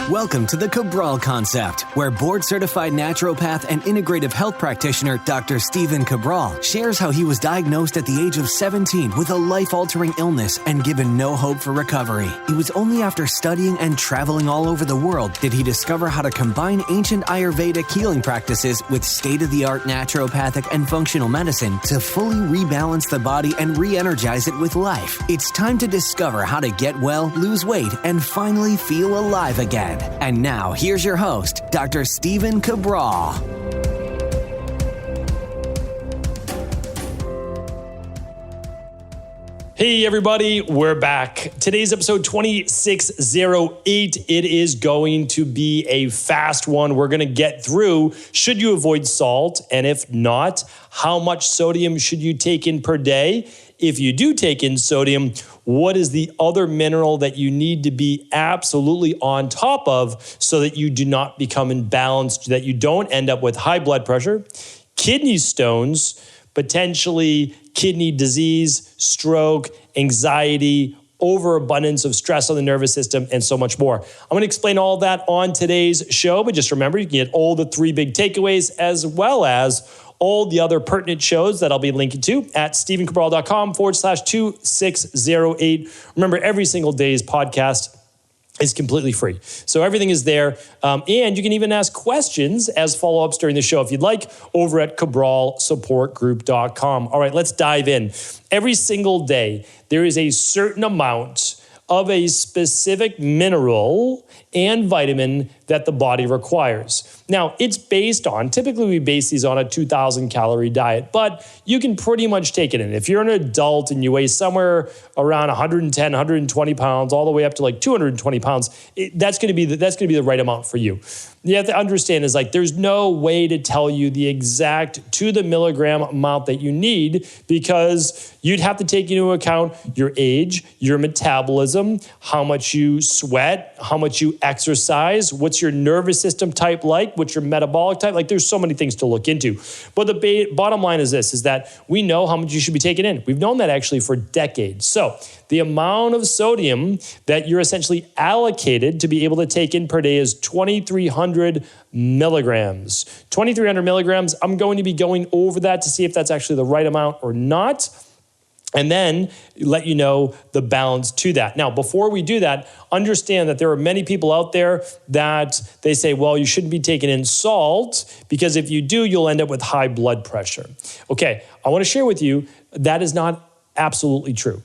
Welcome to the Cabral Concept, where board-certified naturopath and integrative health practitioner Dr. Stephen Cabral shares how he was diagnosed at the age of 17 with a life-altering illness and given no hope for recovery. It was only after studying and traveling all over the world did he discover how to combine ancient Ayurvedic healing practices with state-of-the-art naturopathic and functional medicine to fully rebalance the body and re-energize it with life. It's time to discover how to get well, lose weight, and finally feel alive again. And now, here's your host, Dr. Stephen Cabral. Hey everybody, we're back. Today's episode 2608. It is going to be a fast one. We're going to get through, should you avoid salt? And if not, how much sodium should you take in per day? If you do take in sodium, what is the other mineral that you need to be absolutely on top of so that you do not become imbalanced, that you don't end up with high blood pressure, kidney stones, potentially kidney disease, stroke, anxiety, overabundance of stress on the nervous system, and so much more. I'm going to explain all that on today's show, but just remember, you can get all the 3 big takeaways as well as all the other pertinent shows that I'll be linking to at stephencabral.com/2608. Remember, every single day's podcast is completely free. So everything is there. And you can even ask questions as follow-ups during the show if you'd like over at cabralsupportgroup.com. All right, let's dive in. Every single day, there is a certain amount of a specific mineral and vitamin that the body requires. Now, it's based on, typically we base these on a 2,000 calorie diet, but you can pretty much take it in. If you're an adult and you weigh somewhere around 110, 120 pounds, all the way up to like 220 pounds, that's gonna be the right amount for you. You have to understand is like, there's no way to tell you the exact to the milligram amount that you need because you'd have to take into account your age, your metabolism, how much you sweat, how much you exercise, what's your nervous system type like, what's your metabolic type, like there's so many things to look into. But the bottom line is this, is that we know how much you should be taking in. We've known that actually for decades. So the amount of sodium that you're essentially allocated to be able to take in per day is 2,300 milligrams. 2,300 milligrams, I'm going to be going over that to see if that's actually the right amount or not, and then let you know the balance to that. Now, before we do that, understand that there are many people out there that they say, well, you shouldn't be taking in salt because if you do, you'll end up with high blood pressure. Okay, I want to share with you that is not absolutely true.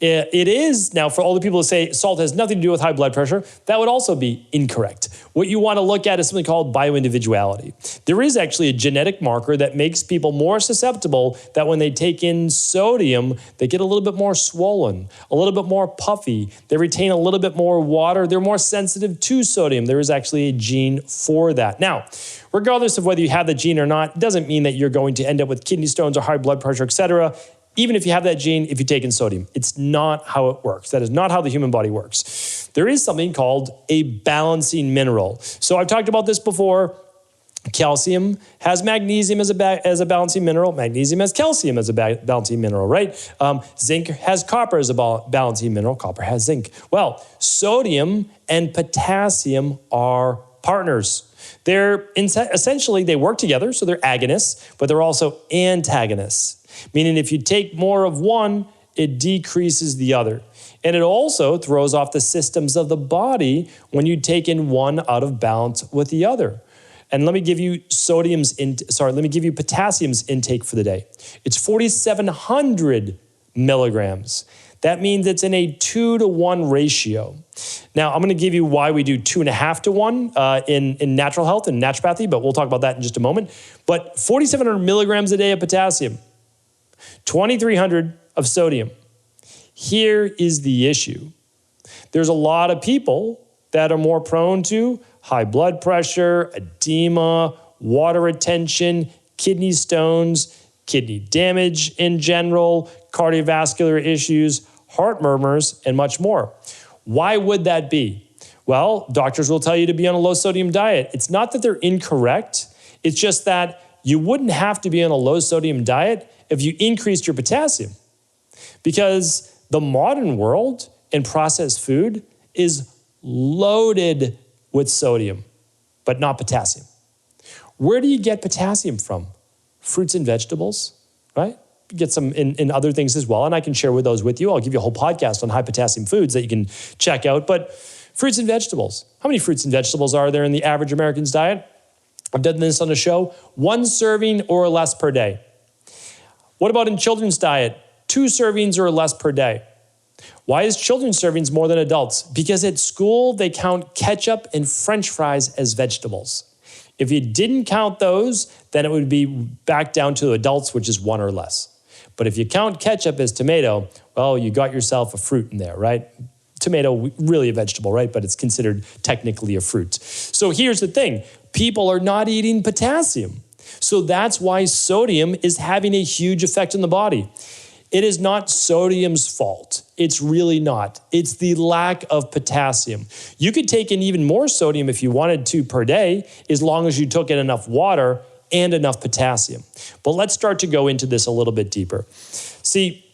It is, now for all the people who say salt has nothing to do with high blood pressure, that would also be incorrect. What you want to look at is something called bioindividuality. There is actually a genetic marker that makes people more susceptible that when they take in sodium, they get a little bit more swollen, a little bit more puffy, they retain a little bit more water, they're more sensitive to sodium. There is actually a gene for that. Now, regardless of whether you have the gene or not, it doesn't mean that you're going to end up with kidney stones or high blood pressure, etc. Even if you have that gene, if you take in sodium, it's not how it works. That is not how the human body works. There is something called a balancing mineral. So I've talked about this before. Calcium has magnesium as a balancing mineral. Magnesium has calcium as a balancing mineral, right? Zinc has copper as a balancing mineral. Copper has zinc. Well, sodium and potassium are partners. They're essentially, they work together, so they're agonists, but they're also antagonists. Meaning if you take more of one, it decreases the other. And it also throws off the systems of the body when you take in one out of balance with the other. And let me give you potassium's intake for the day. It's 4,700 milligrams. That means it's in a 2-to-1 ratio. Now, I'm going to give you why we do 2.5 to 1 in natural health and naturopathy, but we'll talk about that in just a moment. But 4,700 milligrams a day of potassium, 2,300 of sodium. Here is the issue. There's a lot of people that are more prone to high blood pressure, edema, water retention, kidney stones, kidney damage in general, cardiovascular issues, heart murmurs, and much more. Why would that be? Well, doctors will tell you to be on a low sodium diet. It's not that they're incorrect. It's just that you wouldn't have to be on a low sodium diet if you increased your potassium. Because the modern world and processed food is loaded with sodium, but not potassium. Where do you get potassium from? Fruits and vegetables, right? You get some in other things as well, and I can share those with you. I'll give you a whole podcast on high potassium foods that you can check out, but fruits and vegetables. How many fruits and vegetables are there in the average American's diet? I've done this on the show. 1 serving or less per day. What about in children's diet? 2 servings or less per day. Why is children's servings more than adults? Because at school, they count ketchup and French fries as vegetables. If you didn't count those, then it would be back down to adults, which is 1 or less. But if you count ketchup as tomato, well, you got yourself a fruit in there, right? Tomato, really a vegetable, right? But it's considered technically a fruit. So here's the thing. People are not eating potassium. So that's why sodium is having a huge effect on the body. It is not sodium's fault. It's really not. It's the lack of potassium. You could take in even more sodium if you wanted to per day, as long as you took in enough water and enough potassium. But let's start to go into this a little bit deeper. See,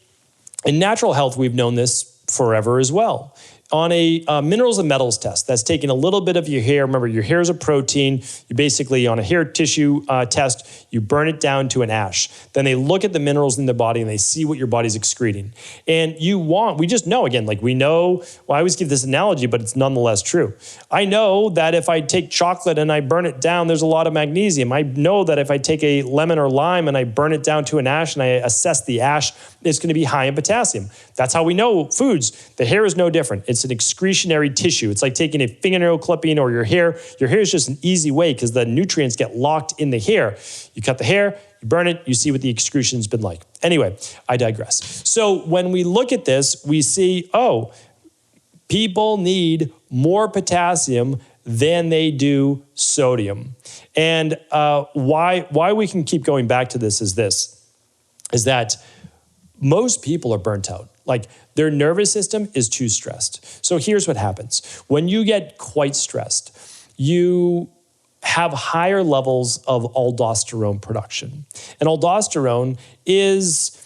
in natural health, we've known this forever as well. On a minerals and metals test, that's taking a little bit of your hair. Remember, your hair is a protein. You basically, on a hair tissue test, you burn it down to an ash. Then they look at the minerals in the body and they see what your body's excreting. And we just know, again, like we know, well, I always give this analogy, but it's nonetheless true. I know that if I take chocolate and I burn it down, there's a lot of magnesium. I know that if I take a lemon or lime and I burn it down to an ash and I assess the ash, it's going to be high in potassium. That's how we know foods. The hair is no different. It's an excretionary tissue. It's like taking a fingernail clipping or your hair. Your hair is just an easy way because the nutrients get locked in the hair. You cut the hair, you burn it, you see what the excretion's been like. Anyway, I digress. So when we look at this, we see, oh, people need more potassium than they do sodium. And why we can keep going back to this is that most people are burnt out. Like their nervous system is too stressed. So here's what happens. When you get quite stressed, you have higher levels of aldosterone production. And aldosterone is,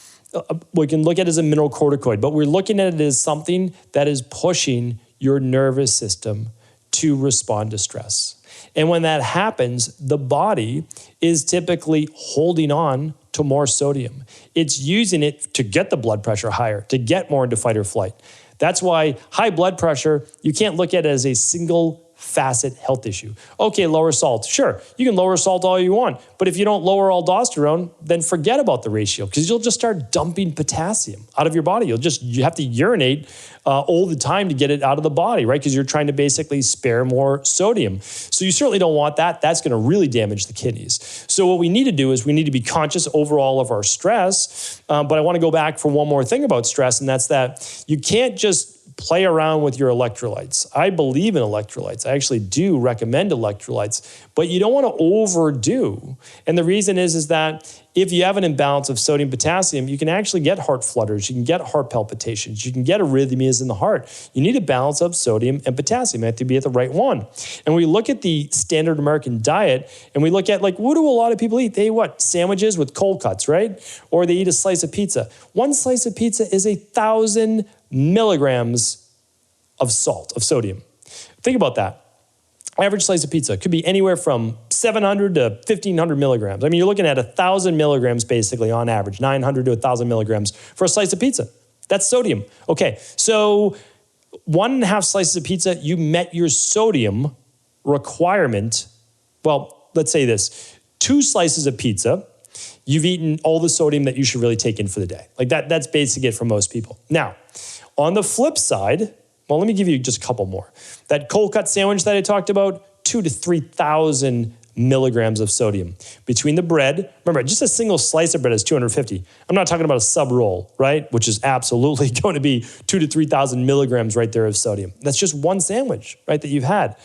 we can look at it as a mineralocorticoid, but we're looking at it as something that is pushing your nervous system to respond to stress. And when that happens, the body is typically holding on to more sodium. It's using it to get the blood pressure higher, to get more into fight or flight. That's why high blood pressure, you can't look at it as a single facet health issue. Okay, lower salt. Sure, you can lower salt all you want, but if you don't lower aldosterone, then forget about the ratio because you'll just start dumping potassium out of your body. You have to urinate all the time to get it out of the body, right? Because you're trying to basically spare more sodium. So you certainly don't want that. That's going to really damage the kidneys. So what we need to do is we need to be conscious overall of our stress. But I want to go back for one more thing about stress, and that's that you can't just play around with your electrolytes. I believe in electrolytes. I actually do recommend electrolytes, but you don't want to overdo. And the reason is that if you have an imbalance of sodium potassium, you can actually get heart flutters, you can get heart palpitations, you can get arrhythmias in the heart. You need a balance of sodium and potassium. You have to be at the right one. And we look at the standard American diet and we look at like, what do a lot of people eat? They eat what? Sandwiches with cold cuts, right? Or they eat a slice of pizza. One slice of pizza is 1,000 milligrams of salt, of sodium. Think about that. Average slice of pizza could be anywhere from 700 to 1,500 milligrams. I mean, you're looking at 1,000 milligrams basically on average, 900 to 1,000 milligrams for a slice of pizza. That's sodium. Okay, so 1.5 slices of pizza, you met your sodium requirement. Well, let's say this, 2 slices of pizza, you've eaten all the sodium that you should really take in for the day. Like that's basically it for most people. Now, on the flip side, well, let me give you just a couple more. That cold cut sandwich that I talked about, 2,000 to 3,000 milligrams of sodium. Between the bread, remember, just a single slice of bread is 250. I'm not talking about a sub roll, right? Which is absolutely going to be 2,000 to 3,000 milligrams right there of sodium. That's just one sandwich, right, that you've had.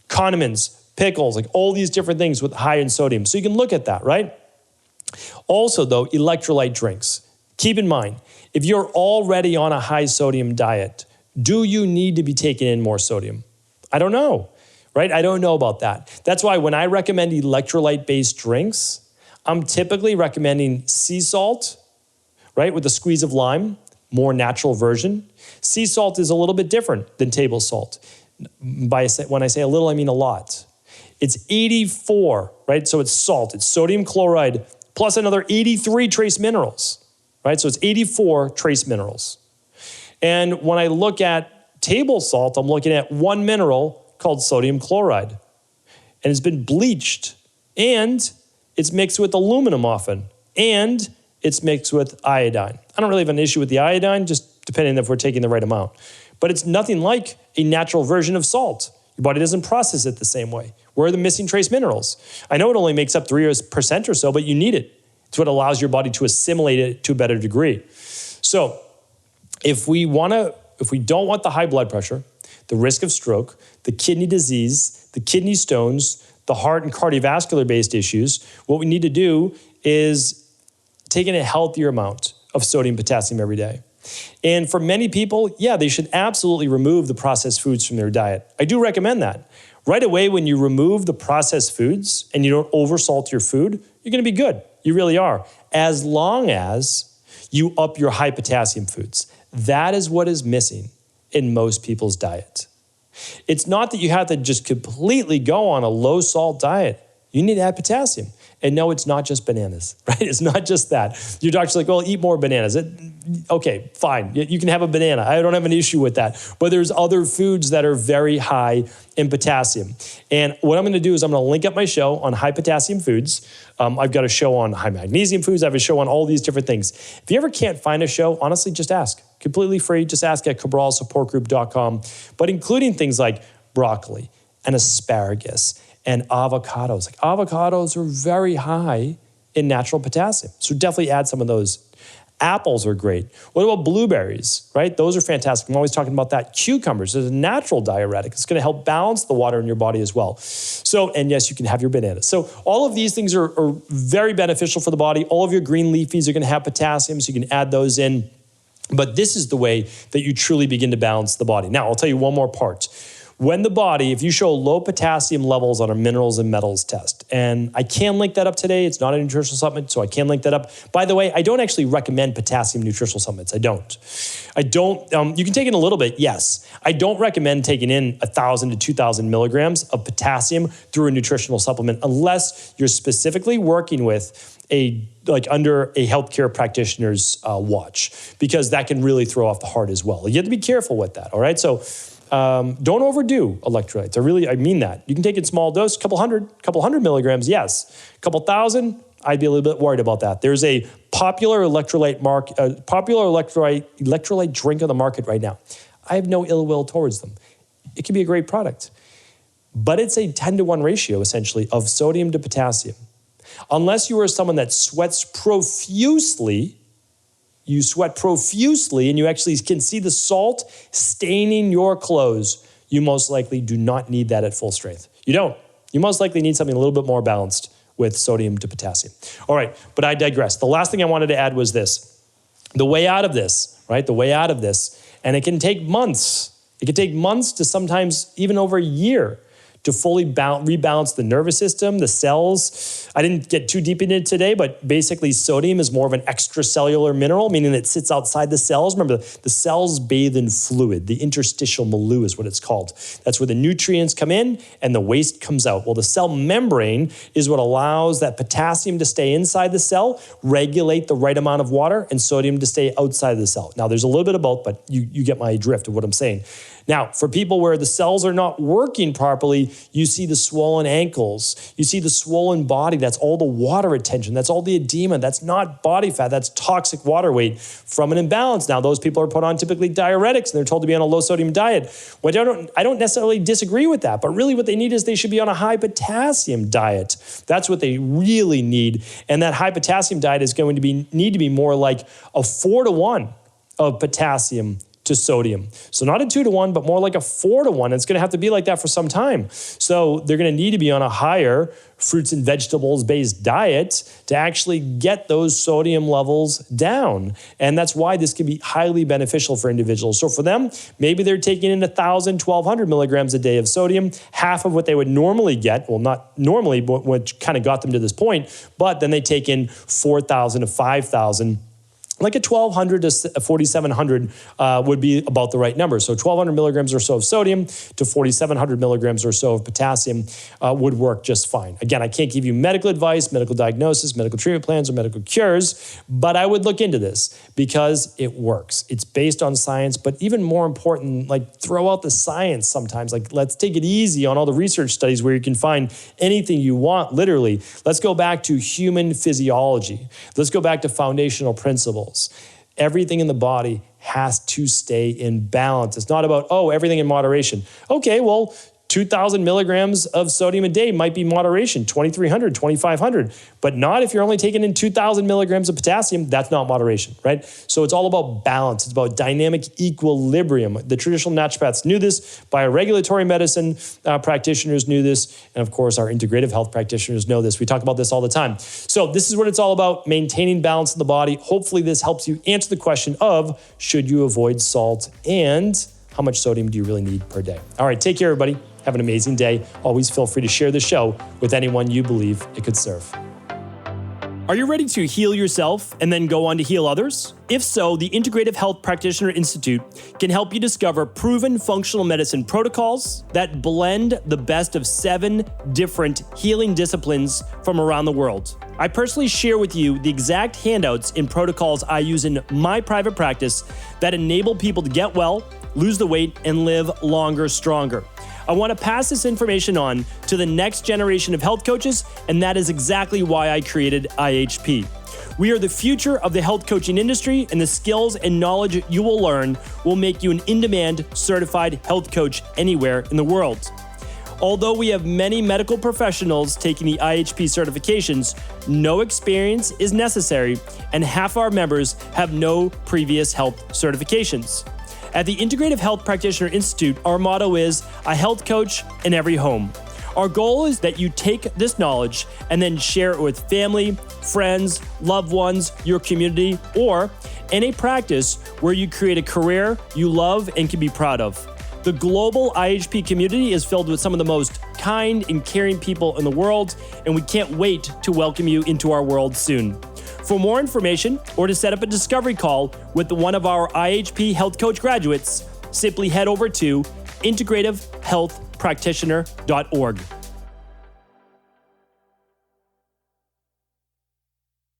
Condiments, pickles, like all these different things with high in sodium. So you can look at that, right? Also, though, electrolyte drinks. Keep in mind, if you're already on a high sodium diet, do you need to be taking in more sodium? I don't know, right? I don't know about that. That's why when I recommend electrolyte-based drinks, I'm typically recommending sea salt, right, with a squeeze of lime, more natural version. Sea salt is a little bit different than table salt. When I say a little, I mean a lot. It's 84, right? So it's salt, it's sodium chloride, plus another 83 trace minerals, right? So it's 84 trace minerals. And when I look at table salt, I'm looking at one mineral called sodium chloride. And it's been bleached, and it's mixed with aluminum often, and it's mixed with iodine. I don't really have an issue with the iodine, just depending if we're taking the right amount. But it's nothing like a natural version of salt. Your body doesn't process it the same way. Where are the missing trace minerals? I know it only makes up 3% or so, but you need it. It's what allows your body to assimilate it to a better degree. So if we don't want the high blood pressure, the risk of stroke, the kidney disease, the kidney stones, the heart and cardiovascular-based issues, what we need to do is take in a healthier amount of sodium, potassium every day. And for many people, yeah, they should absolutely remove the processed foods from their diet. I do recommend that. Right away, when you remove the processed foods and you don't oversalt your food, you're going to be good. You really are. As long as you up your high potassium foods. That is what is missing in most people's diet. It's not that you have to just completely go on a low salt diet. You need to add potassium. And no, it's not just bananas, right? It's not just that. Your doctor's like, well, eat more bananas. Okay, fine. You can have a banana. I don't have an issue with that. But there's other foods that are very high in potassium. And what I'm going to do is I'm going to link up my show on high potassium foods. I've got a show on high magnesium foods. I have a show on all these different things. If you ever can't find a show, honestly, just ask. Completely free. Just ask at cabralsupportgroup.com. But including things like broccoli and asparagus and avocados. Like avocados are very high in natural potassium. So definitely add some of those. Apples are great. What about blueberries, right? Those are fantastic. I'm always talking about that. Cucumbers is a natural diuretic. It's going to help balance the water in your body as well. So, and yes, you can have your bananas. So all of these things are very beneficial for the body. All of your green leafies are going to have potassium, so you can add those in. But this is the way that you truly begin to balance the body. Now, I'll tell you one more part. When the body, if you show low potassium levels on a minerals and metals test, and I can link that up today, it's not a nutritional supplement, so I can link that up. By the way, I don't actually recommend potassium nutritional supplements. I don't. You can take in a little bit, yes. I don't recommend taking in 1,000 to 2,000 milligrams of potassium through a nutritional supplement unless you're specifically working with under a healthcare practitioner's watch, because that can really throw off the heart as well. You have to be careful with that, all right? So don't overdo electrolytes. I mean that. You can take in small dose, couple hundred milligrams, yes. A couple thousand, I'd be a little bit worried about that. There's a popular electrolyte drink on the market right now. I have no ill will towards them. It can be a great product, but it's a 10-to-1 ratio essentially of sodium to potassium. Unless you are someone that sweats profusely, and you actually can see the salt staining your clothes, you most likely do not need that at full strength. You don't. You most likely need something a little bit more balanced with sodium to potassium. All right, but I digress. The last thing I wanted to add was this. The way out of this, right? The way out of this, and it can take months. It can take months to sometimes even over a year to fully rebalance the nervous system, the cells. I didn't get too deep into it today, but basically sodium is more of an extracellular mineral, meaning it sits outside the cells. Remember, the cells bathe in fluid. The interstitial milieu is what it's called. That's where the nutrients come in and the waste comes out. Well, the cell membrane is what allows that potassium to stay inside the cell, regulate the right amount of water, and sodium to stay outside of the cell. Now, there's a little bit of both, but you get my drift of what I'm saying. Now, for people where the cells are not working properly, you see the swollen ankles, you see the swollen body. That's all the water retention. That's all the edema. That's not body fat. That's toxic water weight from an imbalance. Now, those people are put on typically diuretics and they're told to be on a low sodium diet. Which I don't necessarily disagree with that, but really what they need is they should be on a high potassium diet. That's what they really need. And that high potassium diet is going to need to be more like a 4-to-1 of potassium to sodium. So not a 2-to-1, but more like a 4-to-1. It's going to have to be like that for some time. So they're going to need to be on a higher fruits and vegetables based diet to actually get those sodium levels down. And that's why this can be highly beneficial for individuals. So for them, maybe they're taking in 1,000, 1,200 milligrams a day of sodium, half of what they would normally get. Well, not normally, but what kind of got them to this point, but then they take in 4,000 to 5,000 like a 1,200 to 4,700 would be about the right number. So 1,200 milligrams or so of sodium to 4,700 milligrams or so of potassium would work just fine. Again, I can't give you medical advice, medical diagnosis, medical treatment plans, or medical cures, but I would look into this because it works. It's based on science, but even more important, like throw out the science sometimes. Like let's take it easy on all the research studies where you can find anything you want, literally. Let's go back to human physiology. Let's go back to foundational principles. Everything in the body has to stay in balance. It's not about, everything in moderation. Okay, well, 2,000 milligrams of sodium a day might be moderation, 2,300, 2,500, but not if you're only taking in 2,000 milligrams of potassium. That's not moderation, right? So it's all about balance. It's about dynamic equilibrium. The traditional naturopaths knew this. Bioregulatory medicine practitioners knew this. And of course, our integrative health practitioners know this. We talk about this all the time. So this is what it's all about, maintaining balance in the body. Hopefully this helps you answer the question of, should you avoid salt, and how much sodium do you really need per day? All right, take care, everybody. Have an amazing day. Always feel free to share the show with anyone you believe it could serve. Are you ready to heal yourself and then go on to heal others? If so, the Integrative Health Practitioner Institute can help you discover proven functional medicine protocols that blend the best of 7 different healing disciplines from around the world. I personally share with you the exact handouts and protocols I use in my private practice that enable people to get well, lose the weight, and live longer, stronger. I want to pass this information on to the next generation of health coaches, and that is exactly why I created IHP. We are the future of the health coaching industry, and the skills and knowledge you will learn will make you an in-demand certified health coach anywhere in the world. Although we have many medical professionals taking the IHP certifications, no experience is necessary, and half our members have no previous health certifications. At the Integrative Health Practitioner Institute, our motto is a health coach in every home. Our goal is that you take this knowledge and then share it with family, friends, loved ones, your community, or in a practice where you create a career you love and can be proud of. The global IHP community is filled with some of the most kind and caring people in the world, and we can't wait to welcome you into our world soon. For more information or to set up a discovery call with one of our IHP Health Coach graduates, simply head over to integrativehealthpractitioner.org.